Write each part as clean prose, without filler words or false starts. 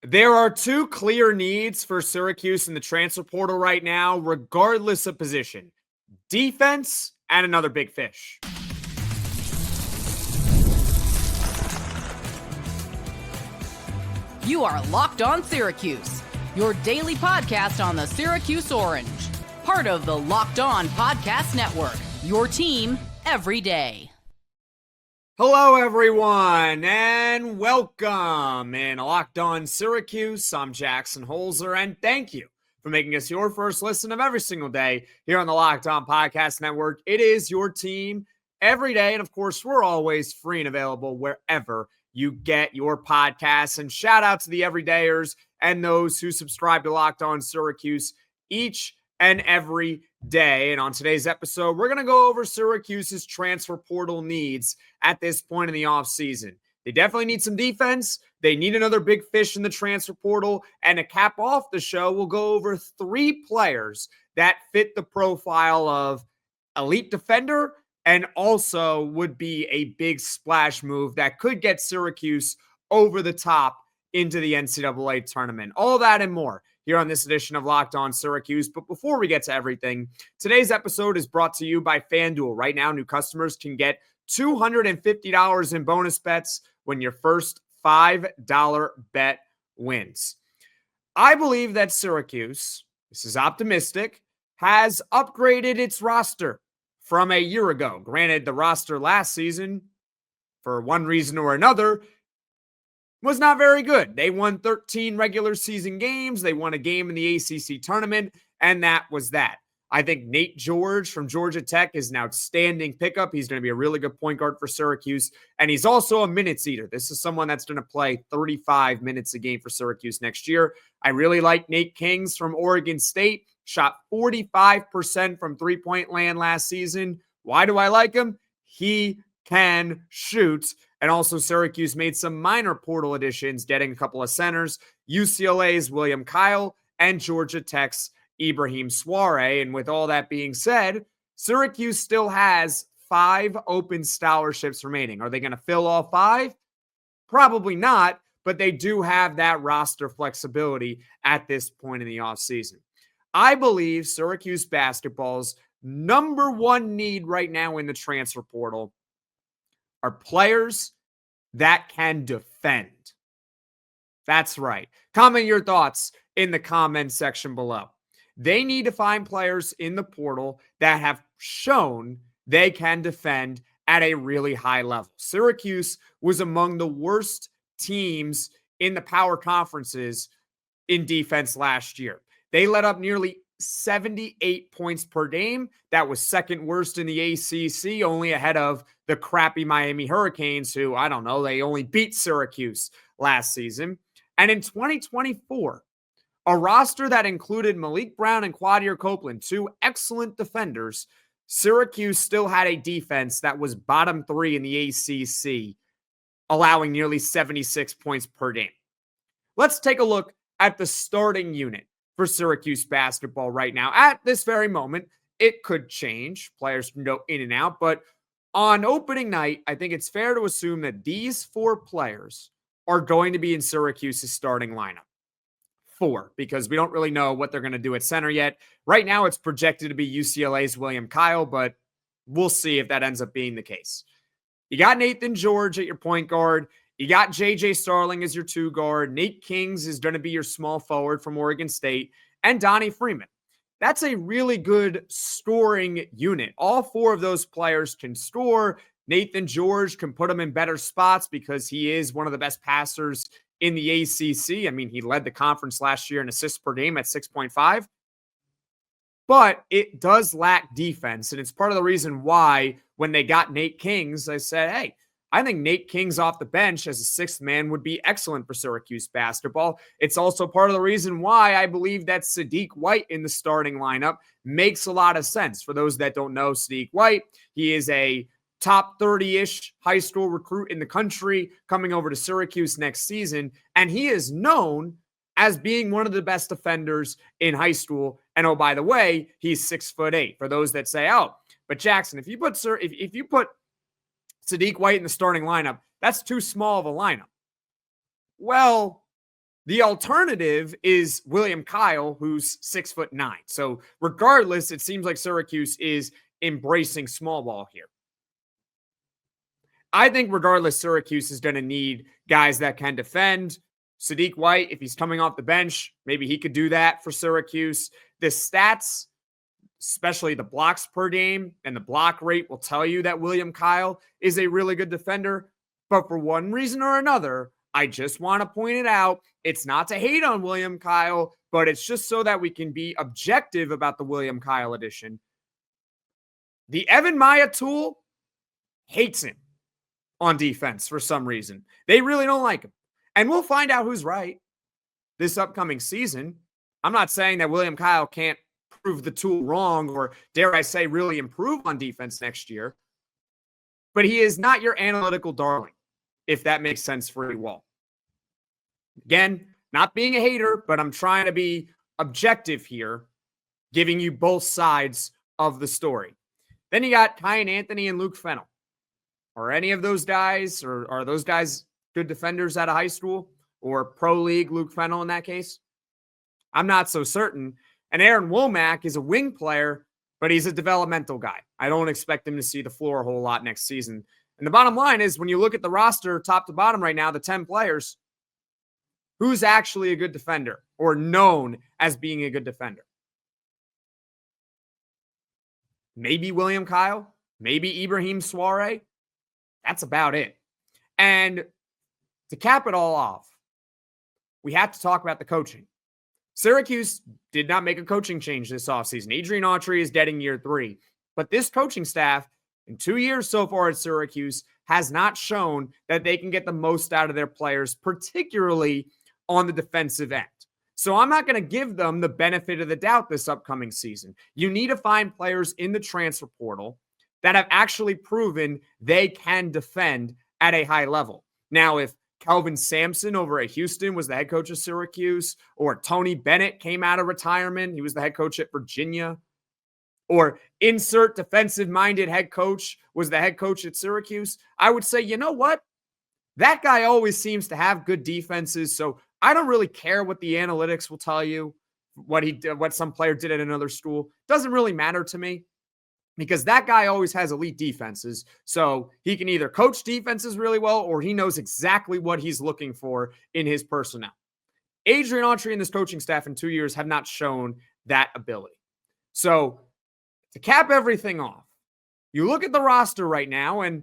There are two clear needs for Syracuse in the transfer portal right now, regardless of position: defense and another big fish. You are Locked On Syracuse, your daily podcast on the Syracuse Orange. Part of the Locked On Podcast Network, your team every day. Hello, everyone, and welcome in Locked On Syracuse. I'm Jackson Holzer, and thank you for making us your first listen of every single day here on the Locked On Podcast Network. It is your team every day, and of course, we're always free and available wherever you get your podcasts. And shout out to the everydayers and those who subscribe to Locked On Syracuse each and every day. And on today's episode, we're going to go over Syracuse's transfer portal needs at this point in the offseason. They definitely need some defense. They need another big fish in the transfer portal. And to cap off the show, we'll go over three players that fit the profile of elite defender and also would be a big splash move that could get Syracuse over the top into the NCAA tournament. All that and more here on this edition of Locked On Syracuse. But before we get to everything, today's episode is brought to you by FanDuel. Right now, new customers can get $250 in bonus bets when your first $5 bet wins. I believe that Syracuse, this is optimistic, has upgraded its roster from a year ago. Granted, the roster last season, for one reason or another, was not very good. They won 13 regular season games. They won a game in the ACC tournament, and that was that. I think Nate George from Georgia Tech is an outstanding pickup. He's going to be a really good point guard for Syracuse, and he's also a minutes eater. This is someone that's going to play 35 minutes a game for Syracuse next year. I really like Nate Kingz from Oregon State. Shot 45% from three-point land last season. Why do I like him? He can shoot. And also Syracuse made some minor portal additions, getting a couple of centers, UCLA's William Kyle and Georgia Tech's Ibrahim Soare. And with all that being said, Syracuse still has 5 open scholarships remaining. Are they going to fill all 5? Probably not, but they do have that roster flexibility at this point in the offseason. I believe Syracuse basketball's number one need right now in the transfer portal are players that can defend. That's right. Comment your thoughts in the comment section below. They need to find players in the portal that have shown they can defend at a really high level. Syracuse was among the worst teams in the power conferences in defense last year. They let up nearly 78 points per game. That was second worst in the ACC, only ahead of the crappy Miami Hurricanes, who, I don't know, they only beat Syracuse last season. And in 2024, a roster that included Malik Brown and Quadir Copeland, 2 excellent defenders, Syracuse still had a defense that was bottom 3 in the ACC, allowing nearly 76 points per game. Let's take a look at the starting unit for Syracuse basketball right now. At this very moment, it could change. Players can go in and out, but on opening night, I think it's fair to assume that these 4 players are going to be in Syracuse's starting lineup. 4, because we don't really know what they're going to do at center yet. Right now, it's projected to be UCLA's William Kyle, but we'll see if that ends up being the case. You got Naithan George at your point guard. You got J.J. Starling as your 2 guard. Nate Kingz is going to be your small forward from Oregon State. And Donnie Freeman. That's a really good scoring unit. All 4 of those players can score. Naithan George can put them in better spots because he is one of the best passers in the ACC. I mean, he led the conference last year in assists per game at 6.5. But it does lack defense. And it's part of the reason why when they got Nate Kingz, I said, hey, I think Nate Kingz off the bench as a 6th man would be excellent for Syracuse basketball. It's also part of the reason why I believe that Sadiq White in the starting lineup makes a lot of sense. For those that don't know Sadiq White, he is a top 30-ish high school recruit in the country coming over to Syracuse next season. And he is known as being one of the best defenders in high school. And oh, by the way, he's 6'8". For those that say, oh, but Jackson, if you put Sadiq White in the starting lineup, that's too small of a lineup. Well, The alternative is William Kyle, who's 6'9". So regardless, it seems like Syracuse is embracing small ball here. I think regardless, Syracuse is going to need guys that can defend. Sadiq White, if he's coming off the bench, maybe he could do that for Syracuse. The stats, especially the blocks per game and the block rate, will tell you that William Kyle is a really good defender. But for one reason or another, I just want to point it out. It's not to hate on William Kyle, but it's just so that we can be objective about the William Kyle edition. The Evan Maya tool hates him on defense for some reason. They really don't like him. And we'll find out who's right this upcoming season. I'm not saying that William Kyle can't prove the tool wrong or, dare I say, really improve on defense next year. But he is not your analytical darling, if that makes sense for you all. Again, not being a hater, but I'm trying to be objective here, giving you both sides of the story. Then you got Kyan Anthony and Luke Fennell. Are any of those guys, or are those guys good defenders out of high school or pro league Luke Fennell in that case? I'm not so certain. And Aaron Womack is a wing player, but he's a developmental guy. I don't expect him to see the floor a whole lot next season. And the bottom line is, when you look at the roster top to bottom right now, the 10 players, who's actually a good defender or known as being a good defender? Maybe William Kyle, maybe Ibrahim Soare. That's about it. And to cap it all off, we have to talk about the coaching. Syracuse did not make a coaching change this offseason. Adrian Autry is dead in year 3. But this coaching staff, in 2 years so far at Syracuse, has not shown that they can get the most out of their players, particularly on the defensive end. So I'm not going to give them the benefit of the doubt this upcoming season. You need to find players in the transfer portal that have actually proven they can defend at a high level. Now, if Kelvin Sampson over at Houston was the head coach of Syracuse, or Tony Bennett came out of retirement, he was the head coach at Virginia, or insert defensive-minded head coach was the head coach at Syracuse, I would say, you know what? That guy always seems to have good defenses, so I don't really care what the analytics will tell you, what he did, what some player did at another school. Doesn't really matter to me, because that guy always has elite defenses. So he can either coach defenses really well, or he knows exactly what he's looking for in his personnel. Adrian Autry and this coaching staff in 2 years have not shown that ability. So to cap everything off, you look at the roster right now, and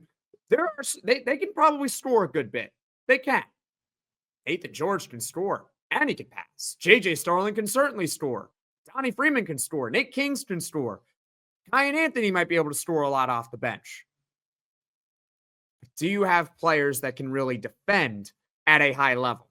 they can probably score a good bit. They can. Naithan George can score, and he can pass. JJ Starling can certainly score. Donnie Freeman can score. Nate Kingz can score. Kyan Anthony might be able to score a lot off the bench. Do you have players that can really defend at a high level?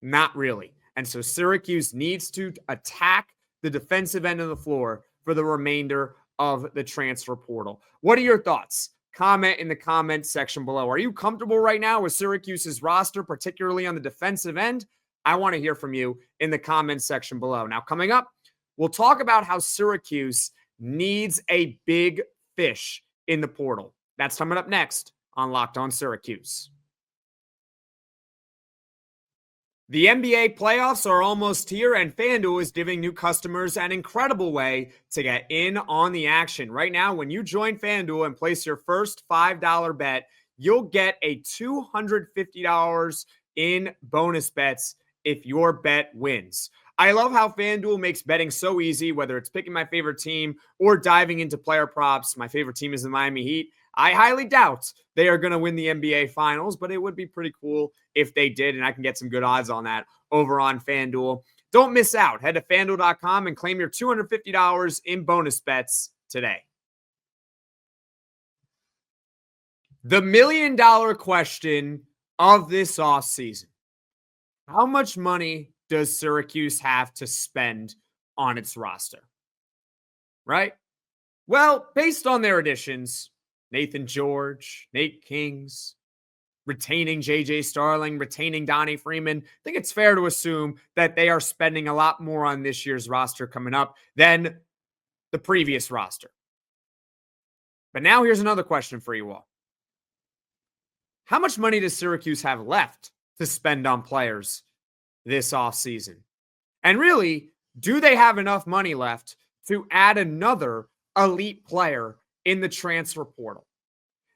Not really. And so Syracuse needs to attack the defensive end of the floor for the remainder of the transfer portal. What are your thoughts? Comment in the comments section below. Are you comfortable right now with Syracuse's roster, particularly on the defensive end? I want to hear from you in the comments section below. Now, coming up, we'll talk about how Syracuse needs a big fish in the portal. That's coming up next on Locked On Syracuse. The NBA playoffs are almost here, and FanDuel is giving new customers an incredible way to get in on the action. Right now, when you join FanDuel and place your first $5 bet, you'll get a $250 in bonus bets if your bet wins. I love how FanDuel makes betting so easy, whether it's picking my favorite team or diving into player props. My favorite team is the Miami Heat. I highly doubt they are going to win the NBA Finals, but it would be pretty cool if they did, and I can get some good odds on that over on FanDuel. Don't miss out. Head to FanDuel.com and claim your $250 in bonus bets today. The million-dollar question of this offseason: how much money does Syracuse have to spend on its roster? Right? Well, based on their additions, Naithan George, Nate Kingz, retaining JJ Starling, retaining Donnie Freeman, I think it's fair to assume that they are spending a lot more on this year's roster coming up than the previous roster. But now here's another question for you all. How much money does Syracuse have left to spend on players this offseason? And really, do they have enough money left to add another elite player in the transfer portal?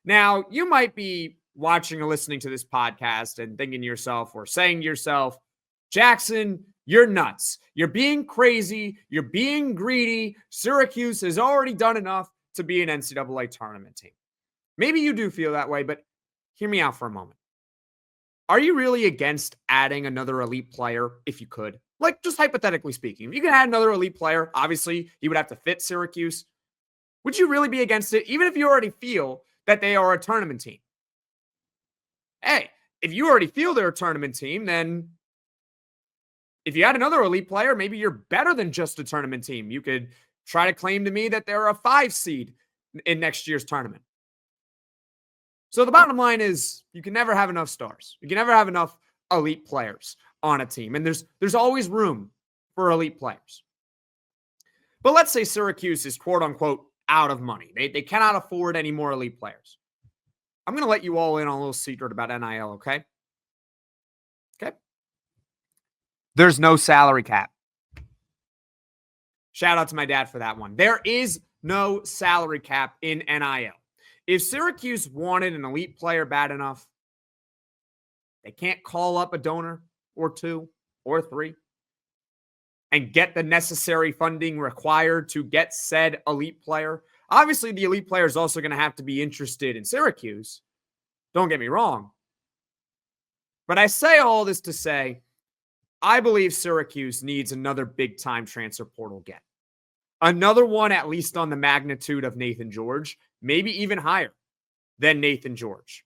Now, you might be watching or listening to this podcast and thinking to yourself or saying to yourself, Jackson, you're nuts. You're being crazy. You're being greedy. Syracuse has already done enough to be an NCAA tournament team. Maybe you do feel that way, but hear me out for a moment. Are you really against adding another elite player if you could? Like, just hypothetically speaking, if you could add another elite player, obviously he would have to fit Syracuse. Would you really be against it, even if you already feel that they are a tournament team? Hey, if you already feel they're a tournament team, then if you add another elite player, maybe you're better than just a tournament team. You could try to claim to me that they're a 5 seed in next year's tournament. So the bottom line is you can never have enough stars. You can never have enough elite players on a team. And there's always room for elite players. But let's say Syracuse is quote unquote out of money. They cannot afford any more elite players. I'm going to let you all in on a little secret about NIL, okay? Okay. There's no salary cap. Shout out to my dad for that one. There is no salary cap in NIL. If Syracuse wanted an elite player bad enough, they can't call up a donor or 2 or 3 and get the necessary funding required to get said elite player. Obviously, the elite player is also going to have to be interested in Syracuse. Don't get me wrong. But I say all this to say, I believe Syracuse needs another big-time transfer portal get. Another one at least on the magnitude of Naithan George, maybe even higher than Naithan George.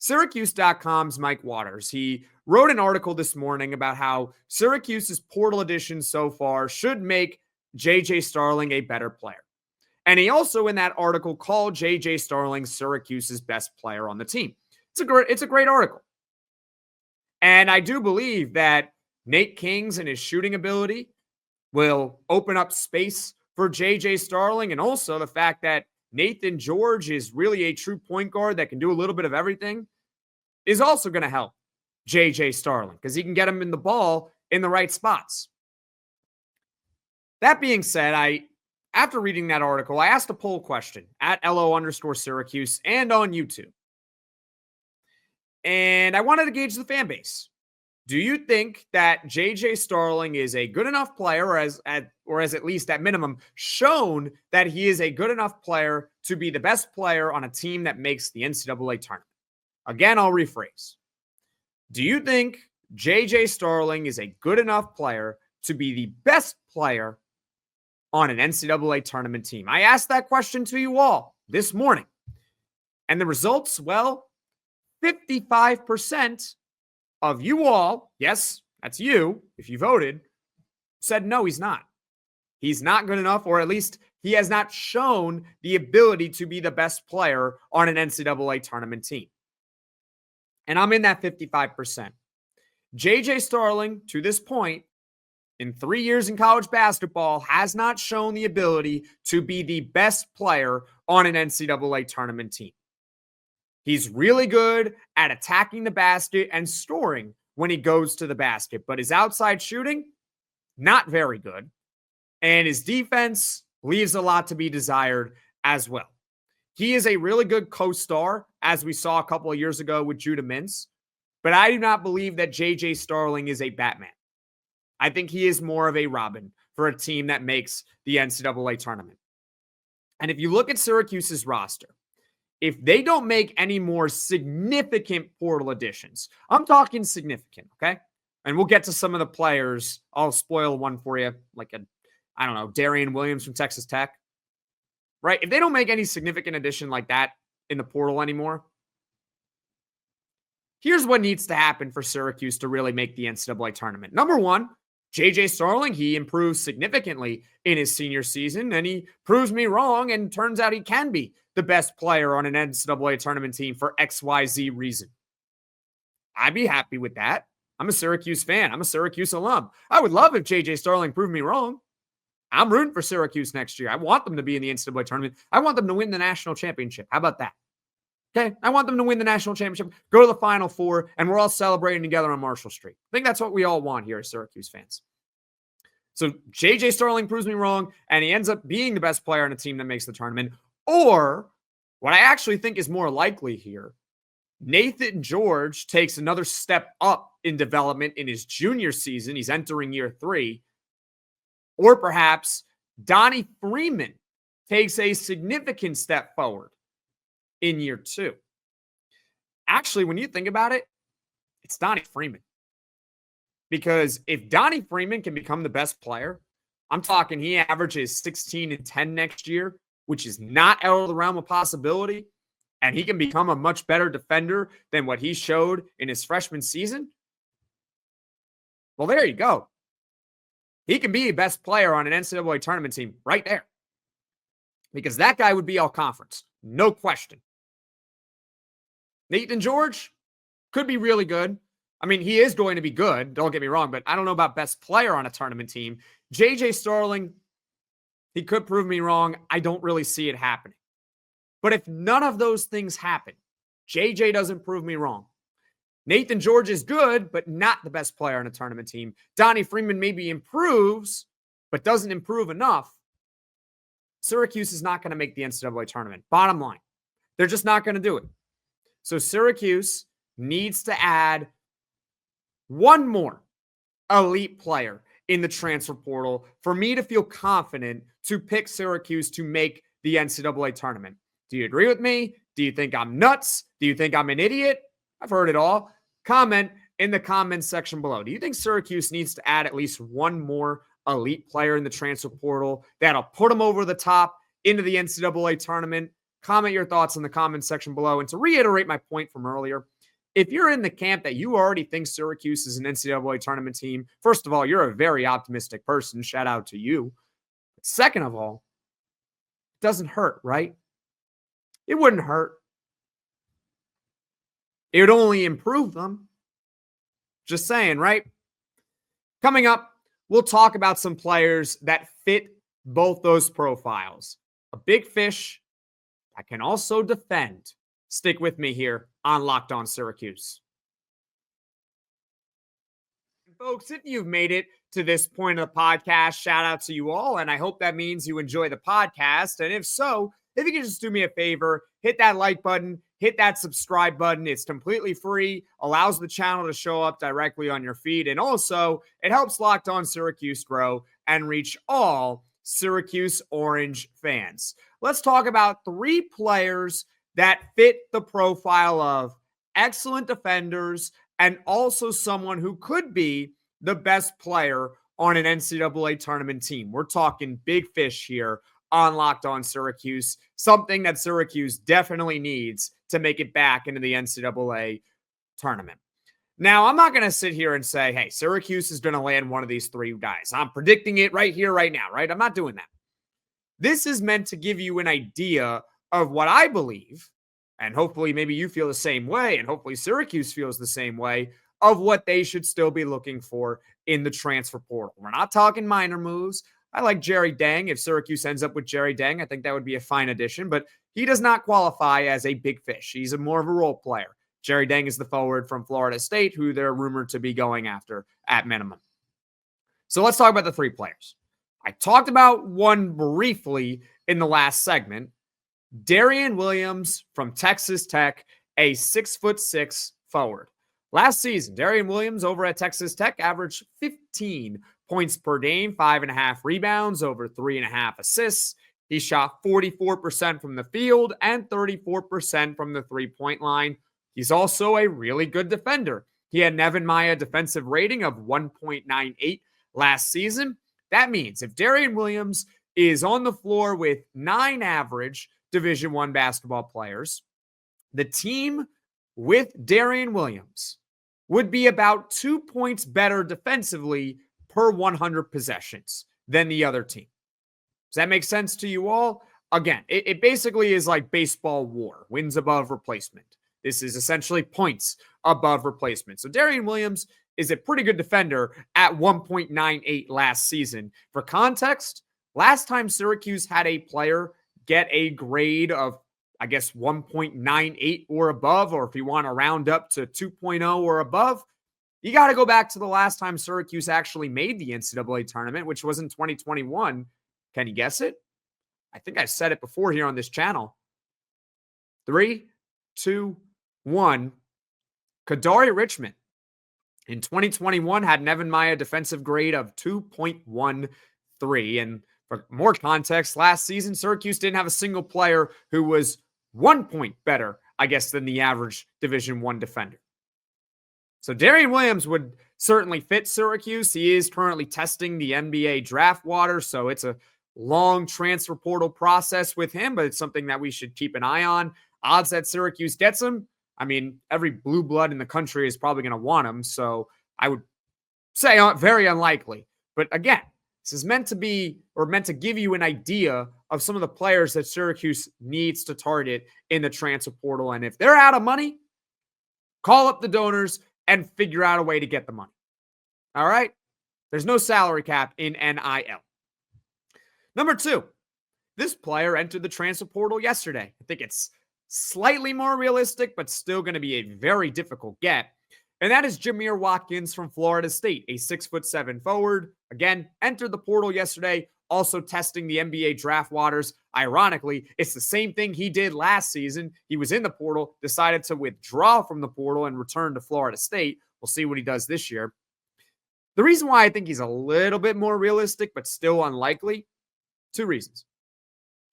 Syracuse.com's Mike Waters, he wrote an article this morning about how Syracuse's portal additions so far should make J.J. Starling a better player. And he also, in that article, called J.J. Starling Syracuse's best player on the team. It's a great article. And I do believe that Nate Kingz and his shooting ability will open up space for J.J. Starling, and also the fact that Naithan George is really a true point guard that can do a little bit of everything is also going to help J.J. Starling because he can get him in the ball in the right spots. That being said, after reading that article, I asked a poll question at LO_Syracuse and on YouTube. And I wanted to gauge the fan base. Do you think that J.J. Starling is a good enough player or has at least at minimum shown that he is a good enough player to be the best player on a team that makes the NCAA tournament? Again, I'll rephrase. Do you think J.J. Starling is a good enough player to be the best player on an NCAA tournament team? I asked that question to you all this morning. And the results, well, 55% of you all, yes, that's you, if you voted, said no, he's not. He's not good enough, or at least he has not shown the ability to be the best player on an NCAA tournament team. And I'm in that 55%. J.J. Starling, to this point, in 3 years in college basketball, has not shown the ability to be the best player on an NCAA tournament team. He's really good at attacking the basket and scoring when he goes to the basket, but his outside shooting, not very good. And his defense leaves a lot to be desired as well. He is a really good co-star, as we saw a couple of years ago with Judah Mintz, but I do not believe that J.J. Starling is a Batman. I think he is more of a Robin for a team that makes the NCAA tournament. And if you look at Syracuse's roster, if they don't make any more significant portal additions, I'm talking significant, okay? And we'll get to some of the players. I'll spoil one for you, like Darrion Williams from Texas Tech, right? If they don't make any significant addition like that in the portal anymore, here's what needs to happen for Syracuse to really make the NCAA tournament. Number one, J.J. Starling, he improves significantly in his senior season, and he proves me wrong, and turns out he can be the best player on an NCAA tournament team for XYZ reason. I'd be happy with that. I'm a Syracuse fan. I'm a Syracuse alum. I would love if J.J. Starling proved me wrong. I'm rooting for Syracuse next year. I want them to be in the NCAA tournament. I want them to win the national championship. How about that? Okay, I want them to win the national championship, go to the Final Four, and we're all celebrating together on Marshall Street. I think that's what we all want here as Syracuse fans. So J.J. Starling proves me wrong, and he ends up being the best player on a team that makes the tournament. Or what I actually think is more likely here, Naithan George takes another step up in development in his junior season. He's entering year 3. Or perhaps Donnie Freeman takes a significant step forward in year 2. Actually, when you think about it, it's Donnie Freeman. Because if Donnie Freeman can become the best player, I'm talking he averages 16 and 10 next year, which is not out of the realm of possibility, and he can become a much better defender than what he showed in his freshman season, well, there you go. He can be a best player on an NCAA tournament team right there. Because that guy would be all conference. No question. Naithan George could be really good. I mean, he is going to be good. Don't get me wrong, but I don't know about best player on a tournament team. J.J. Starling, he could prove me wrong. I don't really see it happening. But if none of those things happen, J.J. doesn't prove me wrong. Naithan George is good, but not the best player on a tournament team. Donnie Freeman maybe improves, but doesn't improve enough. Syracuse is not going to make the NCAA tournament. Bottom line, they're just not going to do it. So Syracuse needs to add one more elite player in the transfer portal for me to feel confident to pick Syracuse to make the NCAA tournament. Do you agree with me? Do you think I'm nuts? Do you think I'm an idiot? I've heard it all. Comment in the comments section below. Do you think Syracuse needs to add at least one more elite player in the transfer portal that'll put them over the top into the NCAA tournament? Comment your thoughts in the comments section below. And to reiterate my point from earlier, if you're in the camp that you already think Syracuse is an NCAA tournament team, first of all, you're a very optimistic person. Shout out to you. Second of all, it doesn't hurt, right? It wouldn't hurt. It would only improve them. Just saying, right? Coming up, we'll talk about some players that fit both those profiles. A big fish that can also defend. Stick with me here on Locked On Syracuse. Folks, if you've made it to this point of the podcast, shout out to you all, and I hope that means you enjoy the podcast. And if so, if you could just do me a favor, hit that like button, hit that subscribe button. It's completely free, allows the channel to show up directly on your feed, and also it helps Locked On Syracuse grow and reach all Syracuse Orange fans. Let's talk about 3 players that fit the profile of excellent defenders and also someone who could be the best player on an NCAA tournament team. We're talking big fish here on Locked On Syracuse, something that Syracuse definitely needs to make it back into the NCAA tournament. Now, I'm not going to sit here and say, hey, Syracuse is going to land one of these 3 guys. I'm predicting it right here, right now, right? I'm not doing that. This is meant to give you an idea of what I believe, and hopefully maybe you feel the same way, and hopefully Syracuse feels the same way, of what they should still be looking for in the transfer portal. We're not talking minor moves. I like Jerry Dang. If Syracuse ends up with Jerry Dang, I think that would be a fine addition, but he does not qualify as a big fish. He's more of a role player. Jerry Dang is the forward from Florida State, who they're rumored to be going after at minimum. So let's talk about the 3 players. I talked about one briefly in the last segment. Darrion Williams from Texas Tech, a 6'6" forward. Last season, Darrion Williams over at Texas Tech averaged 15 points per game, 5.5 rebounds, over 3.5 assists. He shot 44% from the field and 34% from the three-point line. He's also a really good defender. He had an Evan Maya defensive rating of 1.98 last season. That means if Darrion Williams is on the floor with 9 average Division I basketball players, the team with Darrion Williams would be about 2 points better defensively per 100 possessions than the other team. Does that make sense to you all? Again, it basically is like baseball WAR, wins above replacement. This is essentially points above replacement. So Darrion Williams is a pretty good defender at 1.98 last season. For context, last time Syracuse had a player get a grade of I guess 1.98 or above, or if you want to round up to 2.0 or above, you got to go back to the last time Syracuse actually made the NCAA tournament, which was in 2021. Can you guess it? I think I said it before here on this channel. 3, 2, 1. Kadari Richmond in 2021 had an Evan Maya defensive grade of 2.13. And for more context, last season, Syracuse didn't have a single player who was 1 point better, I guess, than the average Division I defender. So Darrion Williams would certainly fit Syracuse. He is currently testing the NBA draft water, so it's a long transfer portal process with him, but it's something that we should keep an eye on. Odds that Syracuse gets him, I mean, every blue blood in the country is probably going to want him, so I would say very unlikely. But again, this is meant to be, or meant to give you an idea of some of the players that Syracuse needs to target in the transfer portal. And if they're out of money, call up the donors and figure out a way to get the money. All right? There's no salary cap in NIL. Number 2, this player entered the transfer portal yesterday. I think it's slightly more realistic, but still going to be a very difficult get. And that is Jamir Watkins from Florida State, a 6'7" forward. Again, entered the portal yesterday, also testing the NBA draft waters. Ironically, it's the same thing he did last season. He was in the portal, decided to withdraw from the portal and return to Florida State. We'll see what he does this year. The reason why I think he's a little bit more realistic, but still unlikely, 2 reasons.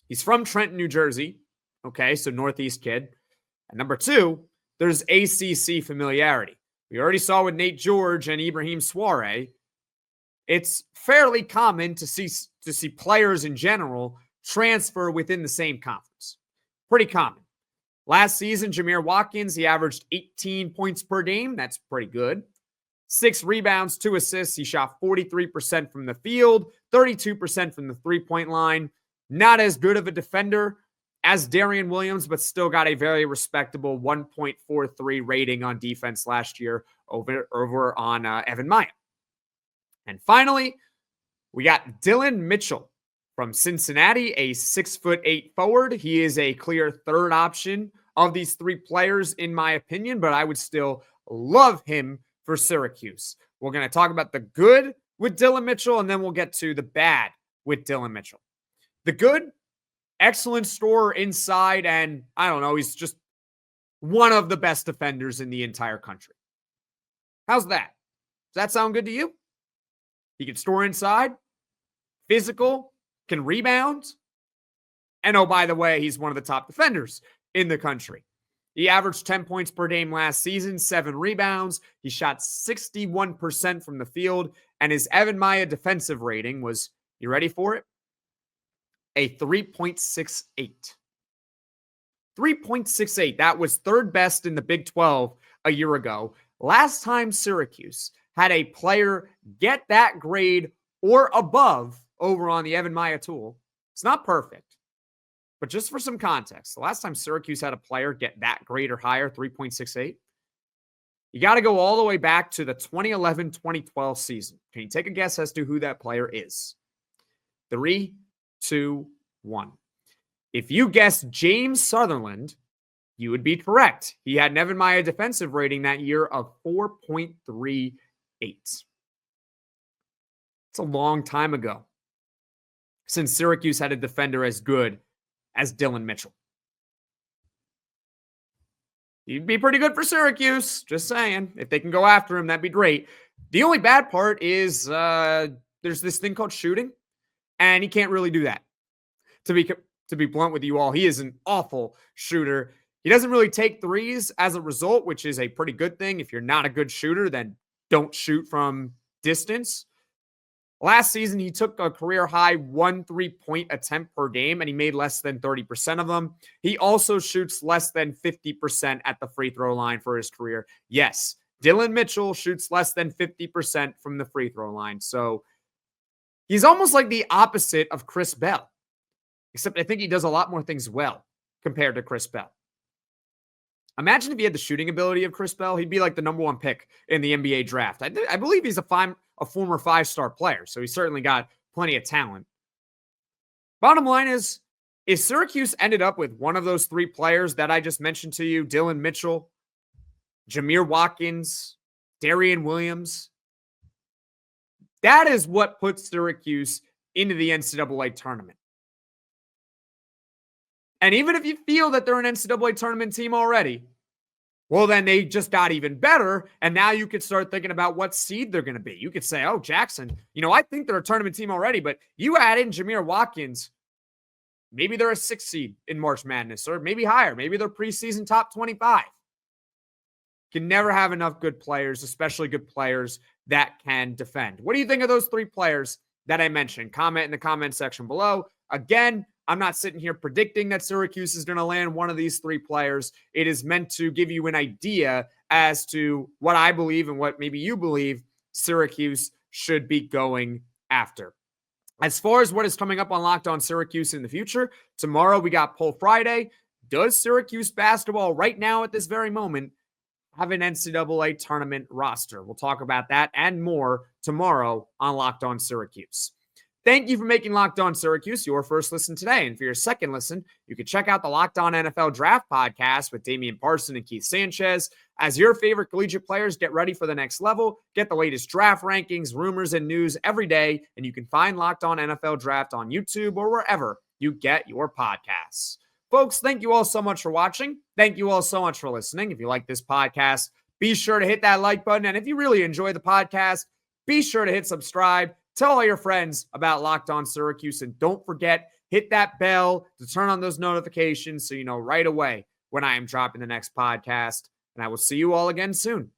He's from Trenton, New Jersey. Okay, so Northeast kid. And number 2, there's ACC familiarity. We already saw with Nate George and Ibrahim Soare. It's fairly common to see players in general transfer within the same conference. Pretty common. Last season, Jamir Watkins, he averaged 18 points per game. That's pretty good. 6 rebounds, 2 assists. He shot 43% from the field, 32% from the three-point line. Not as good of a defender as Darrion Williams, but still got a very respectable 1.43 rating on defense last year over on Evan Maya. And finally, we got Dillon Mitchell from Cincinnati, a 6'8" forward. He is a clear third option of these 3 players, in my opinion, but I would still love him for Syracuse. We're going to talk about the good with Dillon Mitchell, and then we'll get to the bad with Dillon Mitchell. The good, excellent scorer inside, and I don't know, he's just one of the best defenders in the entire country. How's that? Does that sound good to you? He can score inside, physical, can rebound, and oh, by the way, he's one of the top defenders in the country. He averaged 10 points per game last season, 7 rebounds. He shot 61% from the field, and his Evan Maya defensive rating was, you ready for it? A 3.68. 3.68. That was third best in the Big 12 a year ago. Last time Syracuse had a player get that grade or above over on the Evan Maya tool. It's not perfect, but just for some context, the last time Syracuse had a player get that grade or higher, 3.68, you got to go all the way back to the 2011-2012 season. Can you take a guess as to who that player is? 3, 2, 1. If you guessed James Sutherland, you would be correct. He had an Evan Maya defensive rating that year of 4.38. It's a long time ago since Syracuse had a defender as good as Dillon Mitchell. He'd be pretty good for Syracuse, just saying. If they can go after him, that'd be great. The only bad part is there's this thing called shooting, and he can't really do that. To be blunt with you all, he is an awful shooter. He doesn't really take threes as a result, which is a pretty good thing. If you're not a good shooter, then don't shoot from distance. Last season, he took a career-high 1 3-point attempt per game, and he made less than 30% of them. He also shoots less than 50% at the free throw line for his career. Yes, Dillon Mitchell shoots less than 50% from the free throw line. So he's almost like the opposite of Chris Bell, except I think he does a lot more things well compared to Chris Bell. Imagine if he had the shooting ability of Chris Bell. He'd be like the number 1 pick in the NBA draft. I believe he's a former 5-star player, so he's certainly got plenty of talent. Bottom line is, if Syracuse ended up with one of those three players that I just mentioned to you, Dillon Mitchell, Jamir Watkins, Darrion Williams, that is what puts Syracuse into the NCAA tournament. And even if you feel that they're an NCAA tournament team already, well, then they just got even better. And now you could start thinking about what seed they're going to be. You could say, oh, Jackson, I think they're a tournament team already, but you add in Jamir Watkins, maybe they're a 6th seed in March Madness, or maybe higher. Maybe they're preseason top 25. Can never have enough good players, especially good players that can defend. What do you think of those three players that I mentioned? Comment in the comment section below. Again, I'm not sitting here predicting that Syracuse is going to land one of these three players. It is meant to give you an idea as to what I believe and what maybe you believe Syracuse should be going after. As far as what is coming up on Locked On Syracuse in the future, tomorrow we got Poll Friday. Does Syracuse basketball right now at this very moment have an NCAA tournament roster? We'll talk about that and more tomorrow on Locked On Syracuse. Thank you for making Locked On Syracuse your first listen today. And for your second listen, you can check out the Locked On NFL Draft Podcast with Damian Parson and Keith Sanchez. As your favorite collegiate players get ready for the next level, get the latest draft rankings, rumors, and news every day. And you can find Locked On NFL Draft on YouTube or wherever you get your podcasts. Folks, thank you all so much for watching. Thank you all so much for listening. If you like this podcast, be sure to hit that like button. And if you really enjoy the podcast, be sure to hit subscribe. Tell all your friends about Locked On Syracuse. And don't forget, hit that bell to turn on those notifications so you know right away when I am dropping the next podcast. And I will see you all again soon.